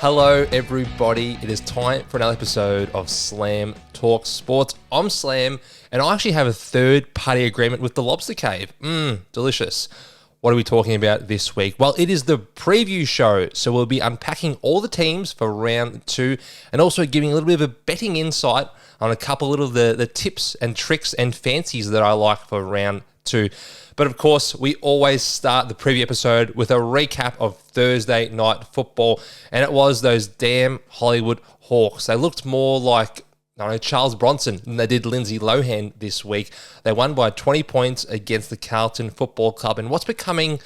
Hello, everybody. It is time for another episode of Slam Talk Sports. I'm Slam, and I actually have a third-party agreement with the Lobster Cave. Delicious. What are we talking about this week? Well, it is the preview show, so we'll be unpacking all the teams for round 2 and also giving a little bit of a betting insight on a couple of the tips and tricks and fancies that I like for round 2. But of course, we always start the preview episode with a recap of Thursday night football, and it was those damn Hollywood Hawks. They looked more like Charles Bronson than they did Lindsay Lohan this week. They won by 20 points against the Carlton Football Club, and what's becoming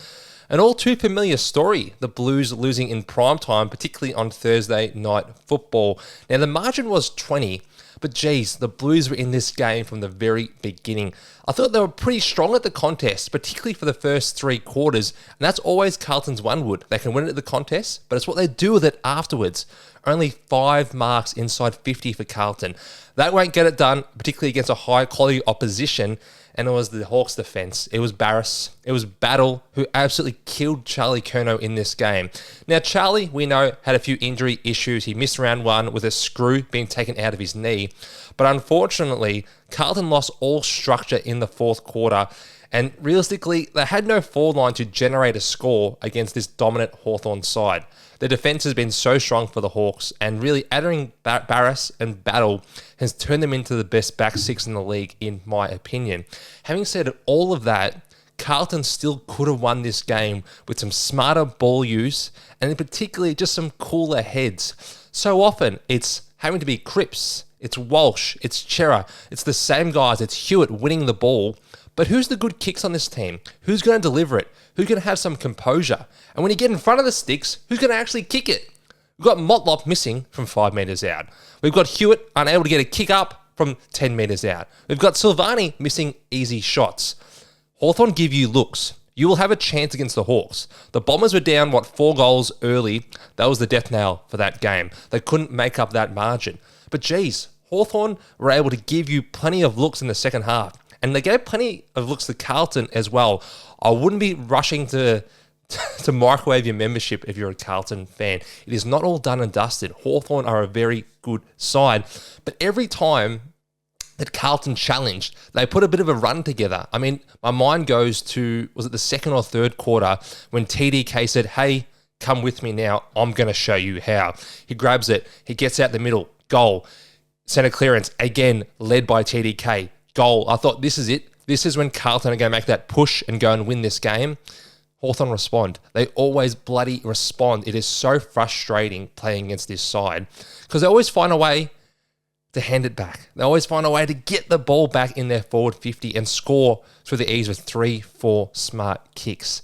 an all too familiar story, the Blues losing in prime time, particularly on Thursday night football. Now, the margin was 20, but geez, the Blues were in this game from the very beginning. I thought they were pretty strong at the contest, particularly for the first 3 quarters, and that's always Carlton's one wood. They can win it at the contest, but it's what they do with it afterwards. Only 5 marks inside 50 for Carlton. That won't get it done, particularly against a high-quality opposition, and it was the Hawks' defence. It was Barras. It was Battle, who absolutely killed Charlie Curnow in this game. Now, Charlie, we know, had a few injury issues. He missed round 1 with a screw being taken out of his knee. But unfortunately, Carlton lost all structure in the fourth quarter, and realistically, they had no forward line to generate a score against this dominant Hawthorn side. The defence has been so strong for the Hawks, and really adding Barras and Battle has turned them into the best back 6 in the league, in my opinion. Having said all of that, Carlton still could have won this game with some smarter ball use, and in particularly just some cooler heads. So often, it's having to be Cripps, it's Walsh, it's Chera, it's the same guys, it's Hewitt winning the ball. But who's the good kicks on this team? Who's going to deliver it? Who's going to have some composure? And when you get in front of the sticks, who's going to actually kick it? We've got Motlop missing from 5 metres out. We've got Hewitt unable to get a kick up from 10 metres out. We've got Silvani missing easy shots. Hawthorn give you looks. You will have a chance against the Hawks. The Bombers were down, 4 goals early. That was the death knell for that game. They couldn't make up that margin. But geez, Hawthorn were able to give you plenty of looks in the second half. And they gave plenty of looks to Carlton as well. I wouldn't be rushing to microwave your membership if you're a Carlton fan. It is not all done and dusted. Hawthorn are a very good side. But every time that Carlton challenged, they put a bit of a run together. I mean, my mind goes to, was it the second or third quarter, when TDK said, hey, come with me now, I'm going to show you how. He grabs it, he gets out the middle, goal. Centre clearance, again, led by TDK. Goal. I thought, this is it. This is when Carlton are going to make that push and go and win this game. Hawthorn respond. They always bloody respond. It is so frustrating playing against this side because they always find a way to hand it back. They always find a way to get the ball back in their forward 50 and score through the ease with 3-4 smart kicks.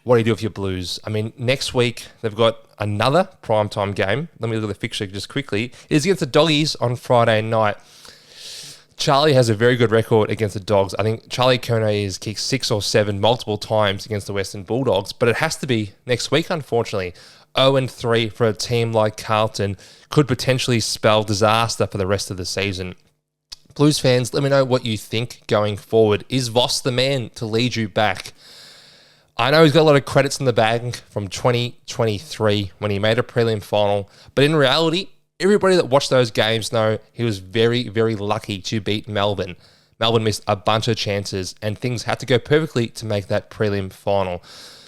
What do you do with your Blues? I mean, next week they've got another primetime game. Let me look at the fixture just quickly. It is against the Doggies on Friday night. Charlie has a very good record against the Dogs. I think Charlie Curnow has kicked 6 or 7 multiple times against the Western Bulldogs, but it has to be next week, unfortunately. 0-3 for a team like Carlton could potentially spell disaster for the rest of the season. Blues fans, let me know what you think going forward. Is Voss the man to lead you back? I know he's got a lot of credits in the bag from 2023 when he made a prelim final, but in reality, everybody that watched those games know he was very, very lucky to beat Melbourne. Melbourne missed a bunch of chances and things had to go perfectly to make that prelim final.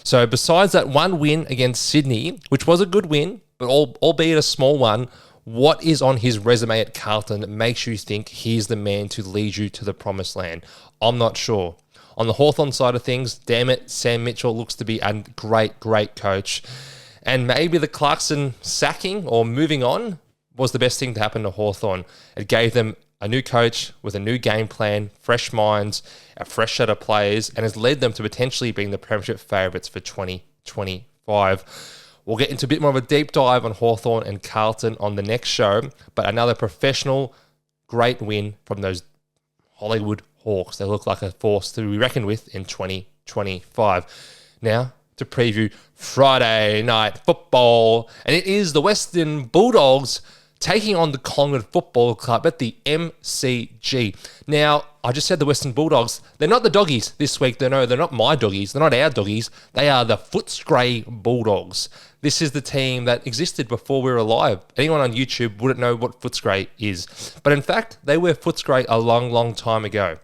So besides that one win against Sydney, which was a good win, but albeit a small one, what is on his resume at Carlton that makes you think he's the man to lead you to the promised land? I'm not sure. On the Hawthorn side of things, damn it, Sam Mitchell looks to be a great, great coach. And maybe the Clarkson sacking or moving on was the best thing to happen to Hawthorn. It gave them a new coach with a new game plan, fresh minds, a fresh set of players, and has led them to potentially being the premiership favourites for 2025. We'll get into a bit more of a deep dive on Hawthorn and Carlton on the next show, but another professional, great win from those Hollywood Hawks. They look like a force to be reckoned with in 2025. Now, to preview Friday night football, and it is the Western Bulldogs taking on the Collingwood Football Club at the MCG. Now, I just said the Western Bulldogs. They're not the doggies this week. They're not my doggies. They're not our doggies. They are the Footscray Bulldogs. This is the team that existed before we were alive. Anyone on YouTube wouldn't know what Footscray is. But in fact, they were Footscray a long, long time ago.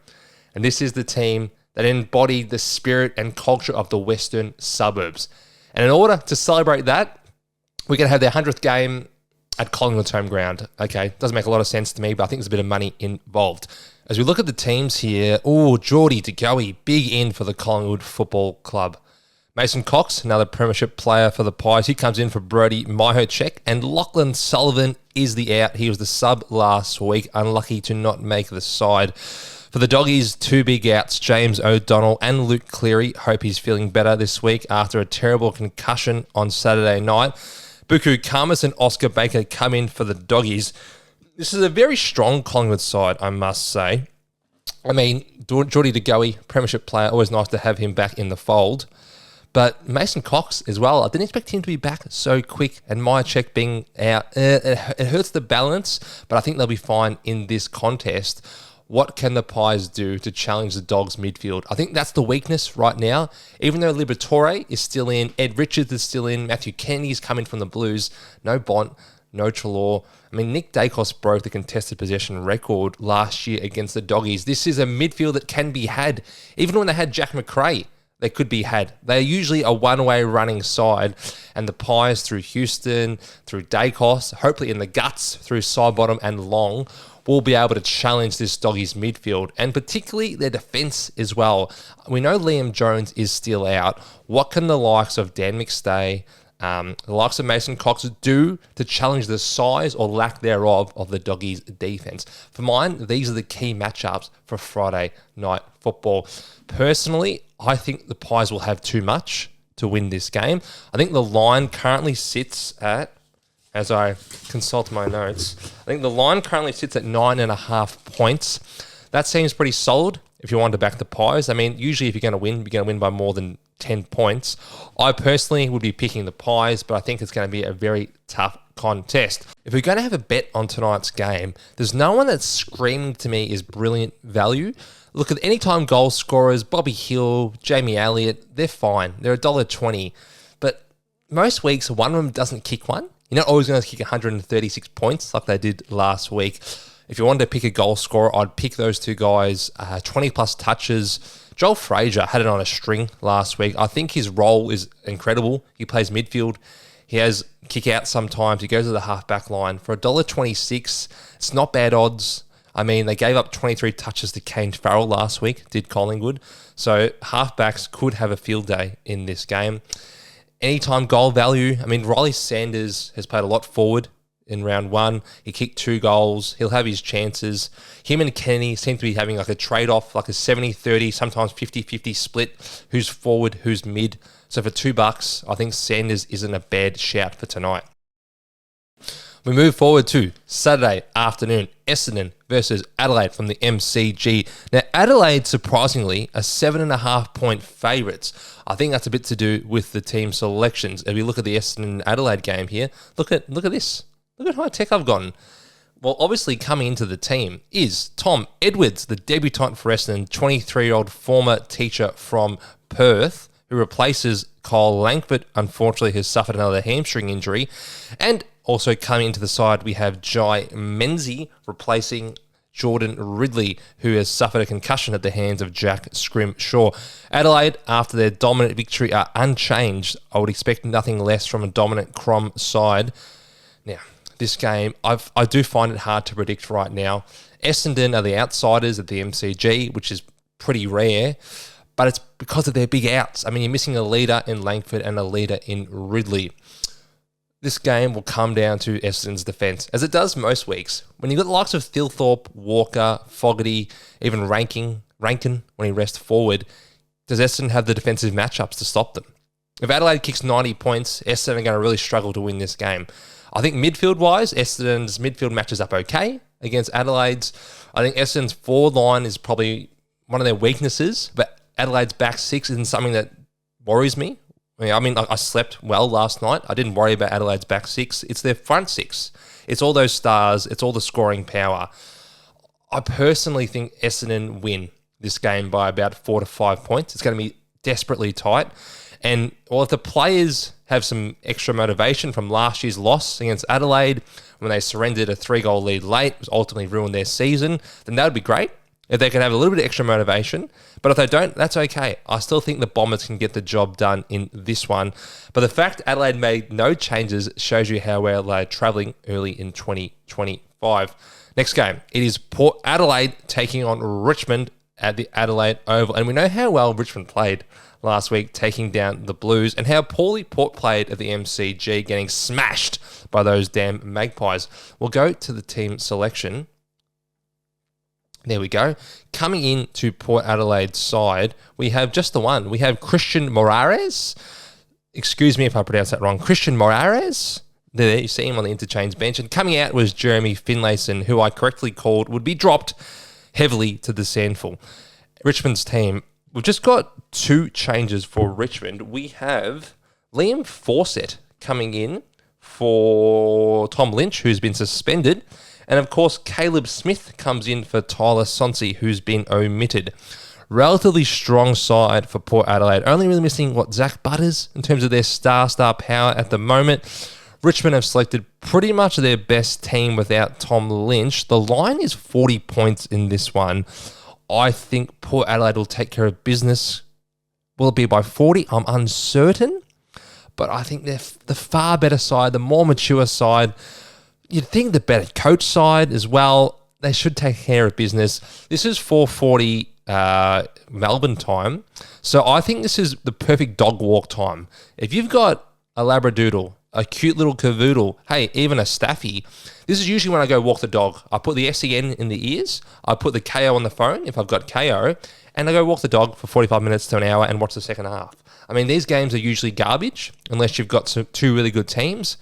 And this is the team that embodied the spirit and culture of the Western suburbs. And in order to celebrate that, we're going to have their 100th game at Collingwood's home ground. Okay, doesn't make a lot of sense to me, but I think there's a bit of money involved. As we look at the teams here, Geordie De Goey, big in for the Collingwood Football Club. Mason Cox, another premiership player for the Pies. He comes in for Brody Myhochek, and Lachlan Sullivan is the out. He was the sub last week, unlucky to not make the side. For the Doggies, two big outs, James O'Donnell and Luke Cleary. Hope he's feeling better this week after a terrible concussion on Saturday night. Buku Karmas and Oscar Baker come in for the Doggies. This is a very strong Collingwood side, I must say. I mean, Geordie De Goey, premiership player, always nice to have him back in the fold. But Mason Cox as well, I didn't expect him to be back so quick, and Myhochek being out, it hurts the balance, but I think they'll be fine in this contest. What can the Pies do to challenge the Dogs midfield? I think that's the weakness right now. Even though Liberatore is still in, Ed Richards is still in, Matthew Kennedy's coming from the Blues, no Bont, no Treloar. I mean, Nick Dacos broke the contested possession record last year against the Doggies. This is a midfield that can be had. Even when they had Jack McRae, they could be had. They're usually a one-way running side, and the Pies through Houston, through Dacos, hopefully in the guts, through Sidebottom and Long, will be able to challenge this Doggies midfield, and particularly their defence as well. We know Liam Jones is still out. What can the likes of Dan McStay, the likes of Mason Cox do to challenge the size or lack thereof of the Doggies defence? For mine, these are the key matchups for Friday night football. Personally, I think the Pies will have too much to win this game. I think the line currently sits at, as I consult my notes, I think the line currently sits at 9.5 points. That seems pretty solid if you want to back the Pies. I mean, usually if you're going to win, you're going to win by more than 10 points. I personally would be picking the Pies, but I think it's going to be a very tough contest. If we're going to have a bet on tonight's game, there's no one that's screaming to me is brilliant value. Look at anytime goal scorers, Bobby Hill, Jamie Elliott, they're fine. They're $1.20. But most weeks, one of them doesn't kick one. You're not always going to kick 136 points like they did last week. If you wanted to pick a goal scorer, I'd pick those two guys, 20-plus touches. Joel Frazier had it on a string last week. I think his role is incredible. He plays midfield. He has kick out sometimes. He goes to the half-back line. For $1.26, it's not bad odds. I mean, they gave up 23 touches to Kane Farrell last week, did Collingwood. So half-backs could have a field day in this game. Anytime goal value, I mean, Riley Sanders has played a lot forward in round one. He kicked 2 goals. He'll have his chances. Him and Kennedy seem to be having like a trade-off, like a 70-30, sometimes 50-50 split. Who's forward, who's mid. So for $2, I think Sanders isn't a bad shout for tonight. We move forward to Saturday afternoon, Essendon versus Adelaide from the MCG. Now, Adelaide, surprisingly, are 7.5-point favourites. I think that's a bit to do with the team selections. If we look at the Essendon Adelaide game here, look at this. Look at how tech I've gotten. Well, obviously coming into the team is Tom Edwards, the debutant for Essendon, 23-year-old former teacher from Perth, who replaces Kyle Langford. Unfortunately, has suffered another hamstring injury. And also coming into the side, we have Jai Menzie replacing Jordan Ridley, who has suffered a concussion at the hands of Jack Scrimshaw. Adelaide, after their dominant victory, are unchanged. I would expect nothing less from a dominant Crom side. Now, this game, I do find it hard to predict right now. Essendon are the outsiders at the MCG, which is pretty rare, but it's because of their big outs. I mean, you're missing a leader in Langford and a leader in Ridley. This game will come down to Essendon's defence, as it does most weeks. When you've got the likes of Thilthorpe, Walker, Fogarty, even Rankin when he rests forward, does Essendon have the defensive matchups to stop them? If Adelaide kicks 90 points, Essendon are going to really struggle to win this game. I think midfield-wise, Essendon's midfield matches up okay against Adelaide's. I think Essendon's forward line is probably one of their weaknesses, but Adelaide's back six isn't something that worries me. I mean, I slept well last night. I didn't worry about Adelaide's back six. It's their front six. It's all those stars. It's all the scoring power. I personally think Essendon win this game by about 4 to 5 points. It's going to be desperately tight. And if the players have some extra motivation from last year's loss against Adelaide, when they surrendered a 3-goal lead late, which ultimately ruined their season, then that would be great. If they can have a little bit of extra motivation. But if they don't, that's okay. I still think the Bombers can get the job done in this one. But the fact Adelaide made no changes shows you how well they're travelling early in 2025. Next game, it is Port Adelaide taking on Richmond at the Adelaide Oval. And we know how well Richmond played last week, taking down the Blues, and how poorly Port played at the MCG, getting smashed by those damn Magpies. We'll go to the team selection. There we go. Coming in to Port Adelaide's side, we have just the one. We have Christian Moraes. Excuse me if I pronounce that wrong. Christian Moraes. There, you see him on the interchange bench. And coming out was Jeremy Finlayson, who I correctly called would be dropped heavily to the sandful. Richmond's team, we've just got 2 changes for Richmond. We have Liam Fawcett coming in for Tom Lynch, who's been suspended. And of course, Caleb Smith comes in for Tyler Sonsi, who's been omitted. Relatively strong side for Port Adelaide. Only really missing, Zach Butters in terms of their star power at the moment. Richmond have selected pretty much their best team without Tom Lynch. The line is 40 points in this one. I think Port Adelaide will take care of business. Will it be by 40? I'm uncertain. But I think they're the far better side, the more mature side. You'd think the better coach side as well. They should take care of business. This is 4:40 Melbourne time. So I think this is the perfect dog walk time. If you've got a Labradoodle, a cute little cavoodle, hey, even a Staffy, this is usually when I go walk the dog. I put the SEN in the ears. I put the KO on the phone if I've got KO. And I go walk the dog for 45 minutes to an hour and watch the second half. I mean, these games are usually garbage unless you've got 2 really good teams.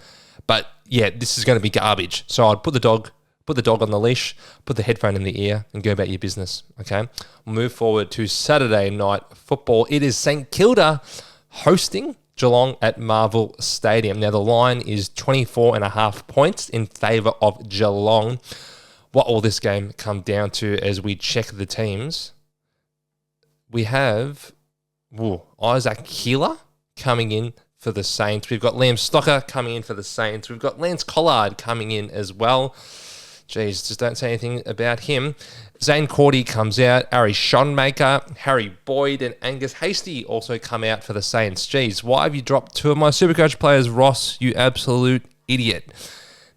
But yeah, this is going to be garbage. So I'd put the dog on the leash, put the headphone in the ear, and go about your business. Okay, we'll move forward to Saturday night football. It is St Kilda hosting Geelong at Marvel Stadium. Now the line is 24.5 points in favour of Geelong. What will this game come down to as we check the teams? We have Isaac Keeler coming in for the Saints. We've got Liam Stocker coming in for the Saints. We've got Lance Collard coming in as well. Jeez, just don't say anything about him. Zane Cordy comes out. Ari Schoenmaker, Harry Boyd, and Angus Hasty also come out for the Saints. Jeez, why have you dropped 2 of my Supercoach players, Ross? You absolute idiot.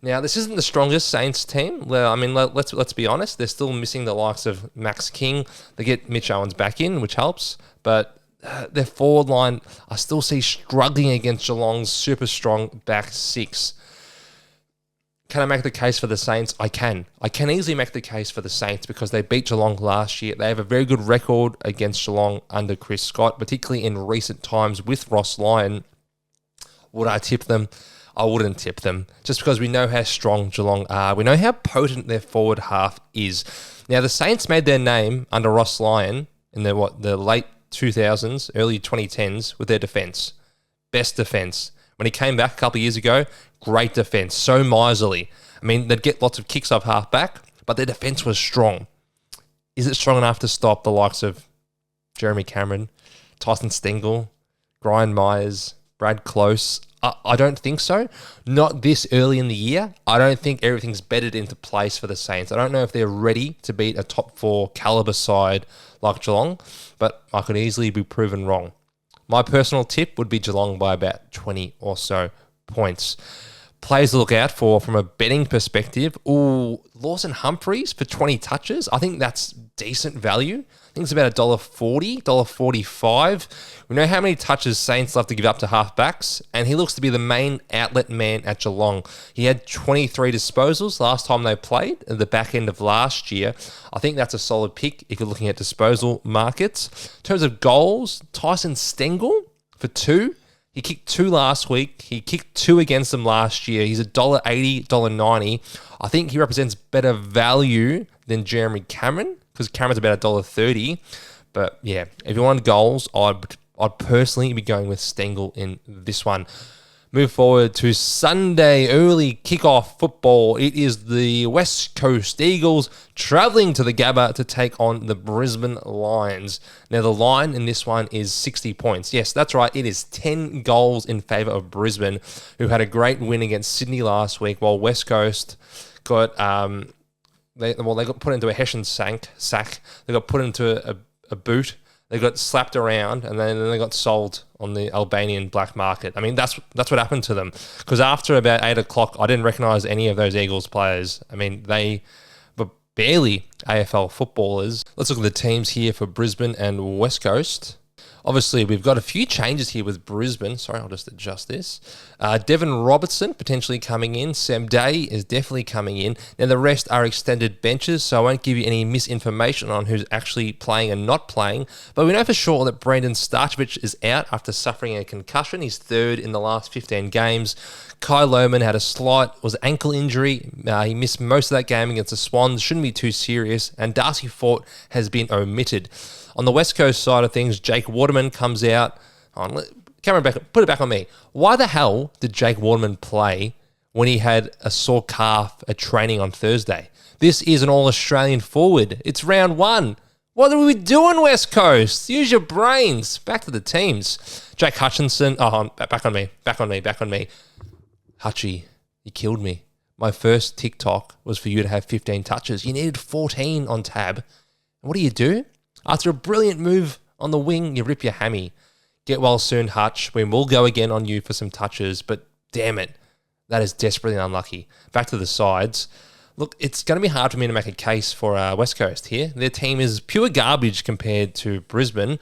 Now, this isn't the strongest Saints team. Well, I mean, let's be honest. They're still missing the likes of Max King. They get Mitch Owens back in, which helps, but their forward line, I still see struggling against Geelong's super strong back 6. Can I make the case for the Saints? I can. I can easily make the case for the Saints because they beat Geelong last year. They have a very good record against Geelong under Chris Scott, particularly in recent times with Ross Lyon. Would I tip them? I wouldn't tip them, just because we know how strong Geelong are. We know how potent their forward half is. Now, the Saints made their name under Ross Lyon in the late 2000s, early 2010s with their defence. Best defence. When he came back a couple of years ago, great defence. So miserly. I mean, they'd get lots of kicks off half back, but their defence was strong. Is it strong enough to stop the likes of Jeremy Cameron, Tyson Stengel, Brian Myers, Brad Close? I don't think so. Not this early in the year. I don't think everything's bedded into place for the Saints. I don't know if they're ready to beat a top 4 calibre side like Geelong, but I could easily be proven wrong. My personal tip would be Geelong by about 20 or so points. Players to look out for from a betting perspective. Lawson Humphreys for 20 touches. I think that's decent value. I think it's about $1.40, $1.45. We know how many touches Saints love to give up to halfbacks, and he looks to be the main outlet man at Geelong. He had 23 disposals last time they played at the back end of last year. I think that's a solid pick if you're looking at disposal markets. In terms of goals, Tyson Stengel for 2. He kicked 2 last week. He kicked 2 against them last year. He's $1.80, $1.90. I think he represents better value than Jeremy Cameron, because Cameron's about $1.30. But yeah, if you want goals, I'd personally be going with Stengel in this one. Move forward to Sunday early kickoff football. It is the West Coast Eagles travelling to the Gabba to take on the Brisbane Lions. Now, the line in this one is 60 points. Yes, that's right. It is 10 goals in favour of Brisbane, who had a great win against Sydney last week, while West Coast got they got put into a Hessian sack. They got put into a boot. They got slapped around, and then they got sold on the Albanian black market. I mean, that's what happened to them. Because after about 8 o'clock, I didn't recognise any of those Eagles players. I mean, they were barely AFL footballers. Let's look at the teams here for Brisbane and West Coast. Obviously, we've got a few changes here with Brisbane. Sorry, I'll just adjust this. Devon Robertson potentially coming in. Sam Day is definitely coming in. Now, the rest are extended benches, so I won't give you any misinformation on who's actually playing and not playing. But we know for sure that Brandon Starchevich is out after suffering a concussion. He's third in the last 15 games. Kai Lohman had a slight ankle injury. He missed most of that game against the Swans. Shouldn't be too serious. And Darcy Fort has been omitted. On the West Coast side of things, Jake Waterman comes out. Cameron Beckett, put it back on me. Why the hell did Jake Waterman play when he had a sore calf at training on Thursday? This is an All-Australian forward. It's round one. What are we doing, West Coast? Use your brains. Back to the teams. Jake Hutchinson. Back on me. Hutchie, you killed me. My first TikTok was for you to have 15 touches. You needed 14 on tab. And what do? After a brilliant move on the wing, you rip your hammy. Get well soon, Hutch. We will go again on you for some touches, but damn it, that is desperately unlucky. Back to the sides. Look, it's going to be hard for me to make a case for West Coast here. Their team is pure garbage compared to Brisbane.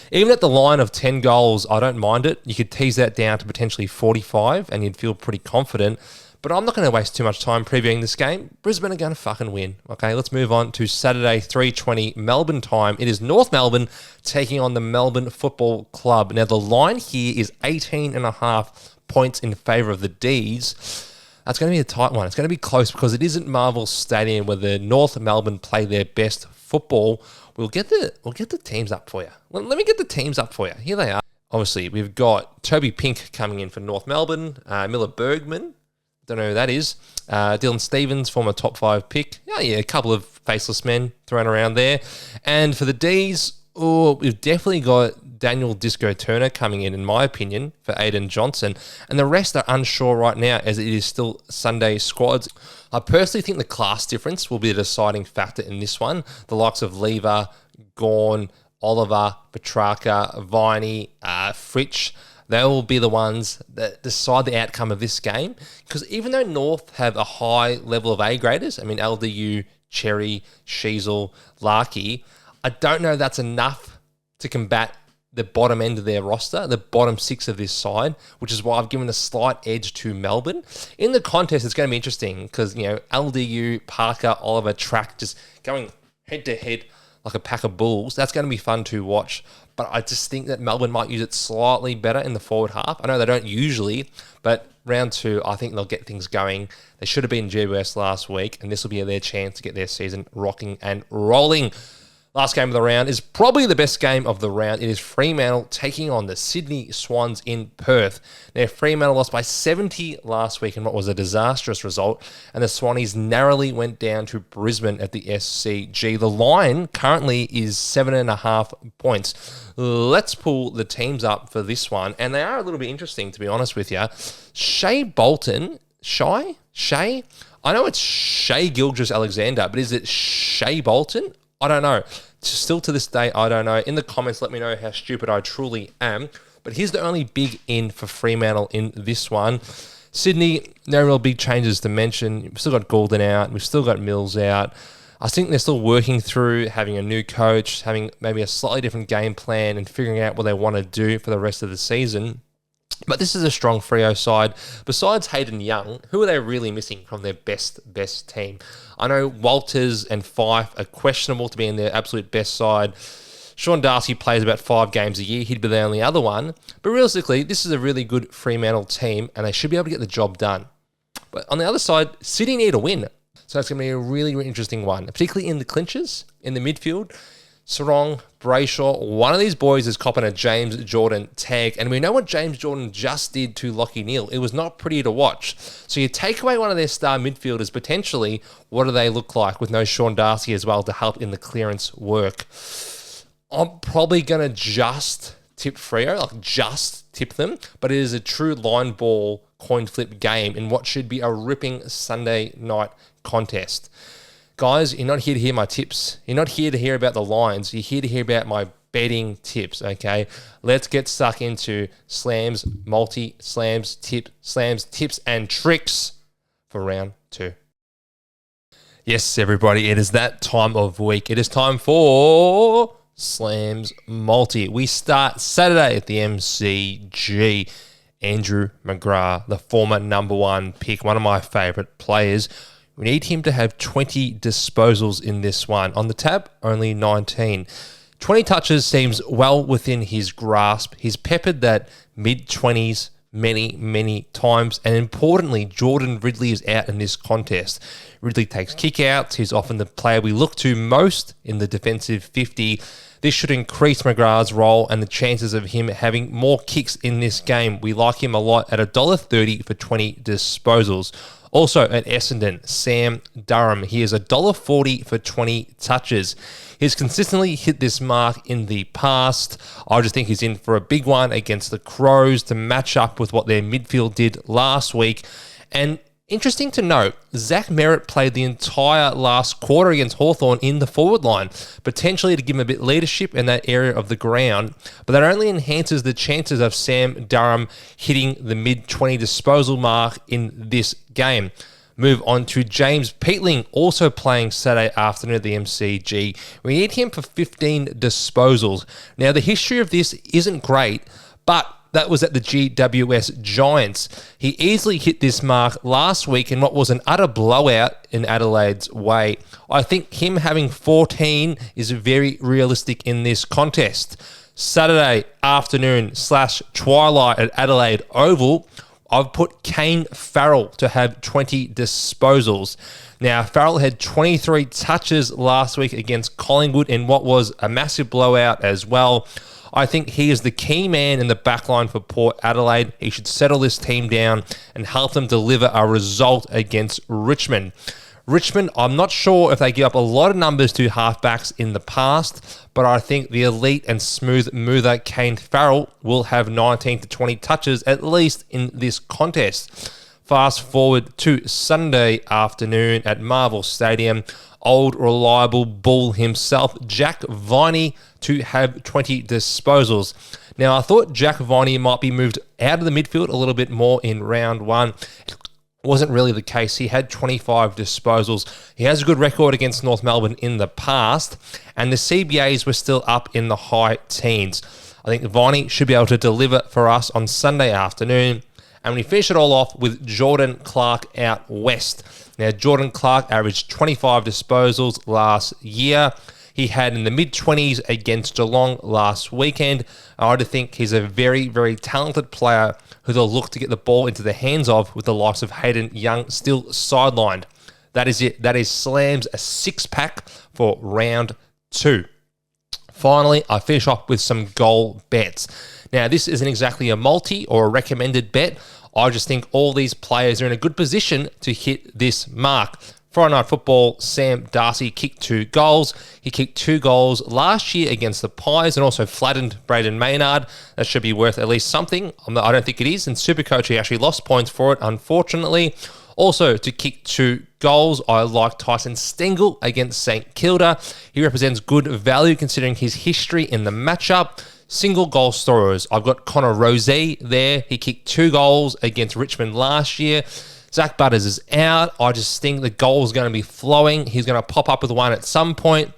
Even at the line of 10 goals, I don't mind it. You could tease that down to potentially 45 and you'd feel pretty confident. But I'm not going to waste too much time previewing this game. Brisbane are going to fucking win. Okay, let's move on to Saturday, 3:20 Melbourne time. It is North Melbourne taking on the Melbourne Football Club. Now, the line here is 18.5 points in favour of the D's. That's going to be a tight one. It's going to be close because it isn't Marvel Stadium where the North Melbourne play their best football. We'll get the teams up for you. Let me get the teams up for you. Here they are. Obviously, we've got Toby Pink coming in for North Melbourne, Miller Bergman. Don't know who that is. Dylan Stevens, former top 5 pick. A couple of faceless men thrown around there. And for the D's, we've definitely got Daniel Disco Turner coming in my opinion, for Aiden Johnson. And the rest are unsure right now as it is still Sunday squads. I personally think the class difference will be the deciding factor in this one. The likes of Lever, Gawn, Oliver, Petrarca, Viney, Fritsch, they will be the ones that decide the outcome of this game. Because even though North have a high level of A-graders, I mean, LDU, Cherry, Sheasel, Larkey, I don't know that's enough to combat the bottom end of their roster, the bottom 6 of this side, which is why I've given a slight edge to Melbourne. In the contest, it's going to be interesting because, LDU, Parker, Oliver, Track just going head-to-head like a pack of bulls. That's going to be fun to watch. But I just think that Melbourne might use it slightly better in the forward half. I know they don't usually, but round 2, I think they'll get things going. They should have been GWS last week, and this will be their chance to get their season rocking and rolling. Last game of the round is probably the best game of the round. It is Fremantle taking on the Sydney Swans in Perth. Now, Fremantle lost by 70 last week in what was a disastrous result, and the Swannies narrowly went down to Brisbane at the SCG. The line currently is 7.5 points. Let's pull the teams up for this one, and they are a little bit interesting, to be honest with you. Shea Bolton, Shay? I know it's Shea Gilgeous-Alexander, but is it Shea Bolton? I don't know. Still to this day, I don't know. In the comments, let me know how stupid I truly am. But here's the only big in for Fremantle in this one. Sydney, no real big changes to mention. We've still got Goulden out. We've still got Mills out. I think they're still working through having a new coach, having maybe a slightly different game plan and figuring out what they want to do for the rest of the season. But this is a strong Freo side. Besides Hayden Young, who are they really missing from their best team? I know Walters and Fife are questionable to be in their absolute best side. Sean Darcy plays about 5 games a year. He'd be the only other one. But realistically, this is a really good Fremantle team, and they should be able to get the job done. But on the other side, City need a win. So it's going to be a really, really interesting one, particularly in the clinches, in the midfield. Sarong, Brayshaw, one of these boys is copping a James Jordan tag, and we know what James Jordan just did to Lachie Neale. It was not pretty to watch. So you take away one of their star midfielders, potentially, what do they look like with no Sean Darcy as well to help in the clearance work? I'm probably going to just tip Freo, like just tip them, but it is a true line ball coin flip game in what should be a ripping Sunday night contest. Guys, you're not here to hear my tips. You're not here to hear about the lines. You're here to hear about my betting tips, okay? Let's get stuck into slams, multi-slams, tips, and tricks for round 2. Yes, everybody, it is that time of week. It is time for slams multi. We start Saturday at the MCG. Andrew McGrath, the former number 1 pick, one of my favourite players. We need him to have 20 disposals in this one. On the tab, only 19. 20 touches seems well within his grasp. He's peppered that mid-20s many times. And importantly, Jordan Ridley is out in this contest. Ridley takes kickouts. He's often the player we look to most in the defensive 50. This should increase McGrath's role and the chances of him having more kicks in this game. We like him a lot at $1.30 for 20 disposals. Also at Essendon, Sam Durham. He is $1.40 for 20 touches. He's consistently hit this mark in the past. I just think he's in for a big one against the Crows to match up with what their midfield did last week. And interesting to note, Zach Merritt played the entire last quarter against Hawthorn in the forward line, potentially to give him a bit of leadership in that area of the ground, but that only enhances the chances of Sam Durham hitting the mid-20 disposal mark in this game. Move on to James Peatling, also playing Saturday afternoon at the MCG. We need him for 15 disposals. Now, the history of this isn't great, but that was at the GWS Giants. He easily hit this mark last week in what was an utter blowout in Adelaide's way. I think him having 14 is very realistic in this contest. Saturday afternoon / twilight at Adelaide Oval, I've put Kane Farrell to have 20 disposals. Now, Farrell had 23 touches last week against Collingwood in what was a massive blowout as well. I think he is the key man in the backline for Port Adelaide. He should settle this team down and help them deliver a result against Richmond. Richmond, I'm not sure if they give up a lot of numbers to halfbacks in the past, but I think the elite and smooth mover Kane Farrell will have 19 to 20 touches at least in this contest. Fast forward to Sunday afternoon at Marvel Stadium. Old reliable bull himself, Jack Viney, to have 20 disposals. Now, I thought Jack Viney might be moved out of the midfield a little bit more in round 1. Wasn't really the case. He had 25 disposals. He has a good record against North Melbourne in the past, and the CBAs were still up in the high teens. I think Viney should be able to deliver for us on Sunday afternoon. And we finish it all off with Jordan Clark out west. Now, Jordan Clark averaged 25 disposals last year. He had in the mid-20s against Geelong last weekend. I think he's a very talented player who they'll look to get the ball into the hands of with the likes of Hayden Young still sidelined. That is it. That is Slams, a 6-pack for round 2. Finally, I finish off with some goal bets. Now, this isn't exactly a multi or a recommended bet. I just think all these players are in a good position to hit this mark. Friday Night Football, Sam Darcy kicked 2 goals. He kicked 2 goals last year against the Pies and also flattened Braden Maynard. That should be worth at least something. I don't think it is. In Supercoach, he actually lost points for it, unfortunately. Also, to kick 2 goals, I like Tyson Stengel against St Kilda. He represents good value considering his history in the matchup. Single goal scorers, I've got Connor Rozee there. He kicked 2 goals against Richmond last year. Zach Butters is out. I just think the goal is going to be flowing. He's going to pop up with one at some point.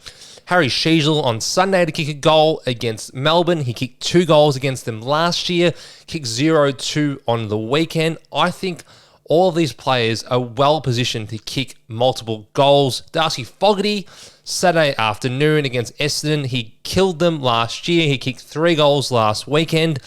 Harry Sheezel on Sunday to kick a goal against Melbourne. He kicked 2 goals against them last year. Kicked 0-2 on the weekend. I think all of these players are well positioned to kick multiple goals. Darcy Fogarty, Saturday afternoon against Essendon. He killed them last year. He kicked 3 goals last weekend.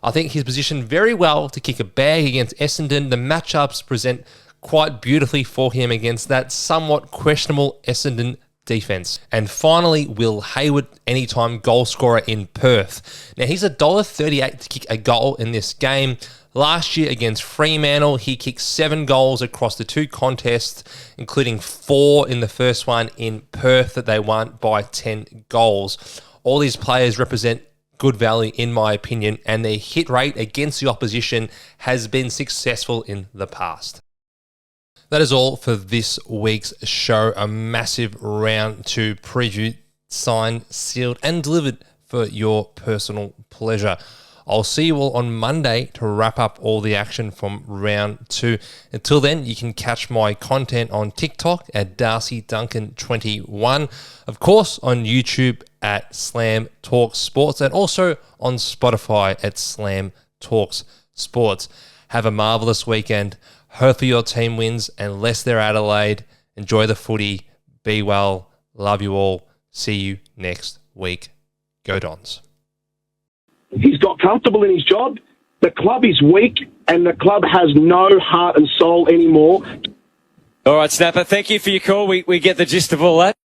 I think he's positioned very well to kick a bag against Essendon. The matchups present quite beautifully for him against that somewhat questionable Essendon defense. And finally, Will Hayward, anytime goal scorer in Perth. Now, he's $1.38 to kick a goal in this game. Last year against Fremantle, he kicked 7 goals across the 2 contests, including 4 in the first one in Perth that they won by 10 goals. All these players represent good value in my opinion, and their hit rate against the opposition has been successful in the past. That is all for this week's show. A massive round 2 preview, signed, sealed, and delivered for your personal pleasure. I'll see you all on Monday to wrap up all the action from round 2. Until then, you can catch my content on TikTok at DarcyDuncan21. Of course, on YouTube at Slam Talks Sports, and also on Spotify at Slam Talks Sports. Have a marvellous weekend. Hopefully your team wins, unless they're Adelaide. Enjoy the footy. Be well. Love you all. See you next week. Go Dons. He's got comfortable in his job. The club is weak, and the club has no heart and soul anymore. All right, Snapper, thank you for your call. We get the gist of all that.